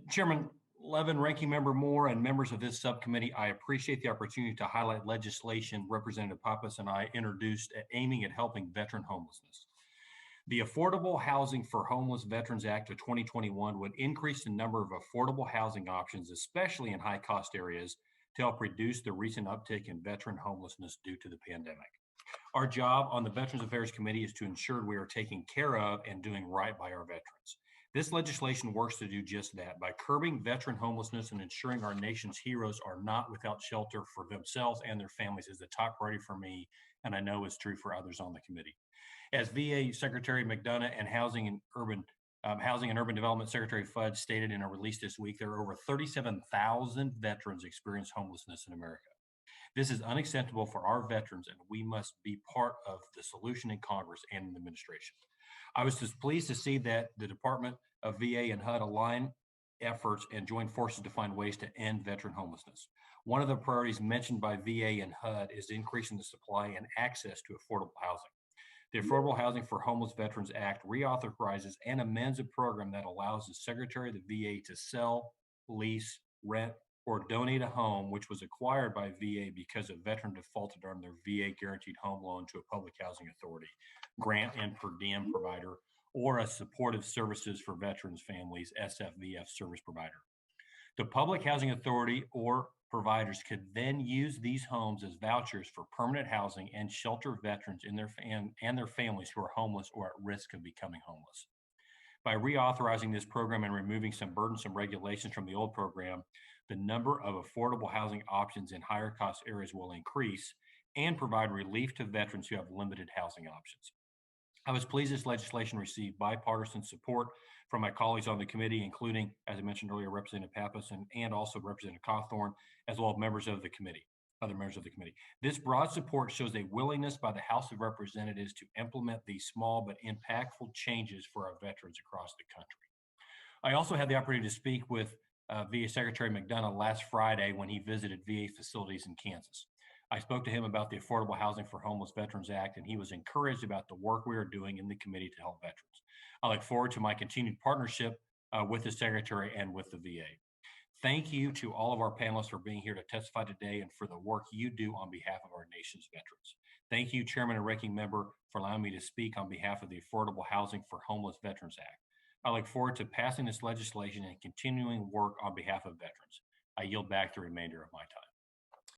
Chairman Levin, Ranking Member Moore, and members of this subcommittee, I appreciate the opportunity to highlight legislation Representative Pappas and I introduced aiming at helping veteran homelessness. The Affordable Housing for Homeless Veterans Act of 2021 would increase the number of affordable housing options, especially in high-cost areas, to help reduce the recent uptick in veteran homelessness due to the pandemic. Our job on the Veterans Affairs Committee is to ensure we are taking care of and doing right by our veterans. This legislation works to do just that by curbing veteran homelessness and ensuring our nation's heroes are not without shelter for themselves and their families is the top priority for me, and I know is true for others on the committee. As VA Secretary McDonough and Housing and Urban Development Secretary Fudge stated in a release this week, there are over 37,000 veterans experience homelessness in America. This is unacceptable for our veterans, and we must be part of the solution in Congress and in the administration. I was just pleased to see that the Department of VA and HUD align efforts and join forces to find ways to end veteran homelessness. One of the priorities mentioned by VA and HUD is increasing the supply and access to affordable housing. The Affordable Housing for Homeless Veterans Act reauthorizes and amends a program that allows the Secretary of the VA to sell, lease, rent, or donate a home which was acquired by VA because a veteran defaulted on their VA guaranteed home loan to a public housing authority, grant and per diem provider, or a supportive services for veterans families, SFVF service provider. The public housing authority or providers could then use these homes as vouchers for permanent housing and shelter veterans and their families who are homeless or at risk of becoming homeless. By reauthorizing this program and removing some burdensome regulations from the old program, the number of affordable housing options in higher cost areas will increase and provide relief to veterans who have limited housing options. I was pleased this legislation received bipartisan support from my colleagues on the committee, including, as I mentioned earlier, Representative Pappas and also Representative Cawthorn, as well as members of the committee, other members of the committee. This broad support shows a willingness by the House of Representatives to implement these small but impactful changes for our veterans across the country. I also had the opportunity to speak with VA Secretary McDonough last Friday when he visited VA facilities in Kansas. I spoke to him about the Affordable Housing for Homeless Veterans Act, and he was encouraged about the work we are doing in the committee to help veterans. I look forward to my continued partnership with the Secretary and with the VA. Thank you to all of our panelists for being here to testify today and for the work you do on behalf of our nation's veterans. Thank you, Chairman and Ranking Member, for allowing me to speak on behalf of the Affordable Housing for Homeless Veterans Act. I look forward to passing this legislation and continuing work on behalf of veterans. I yield back the remainder of my time.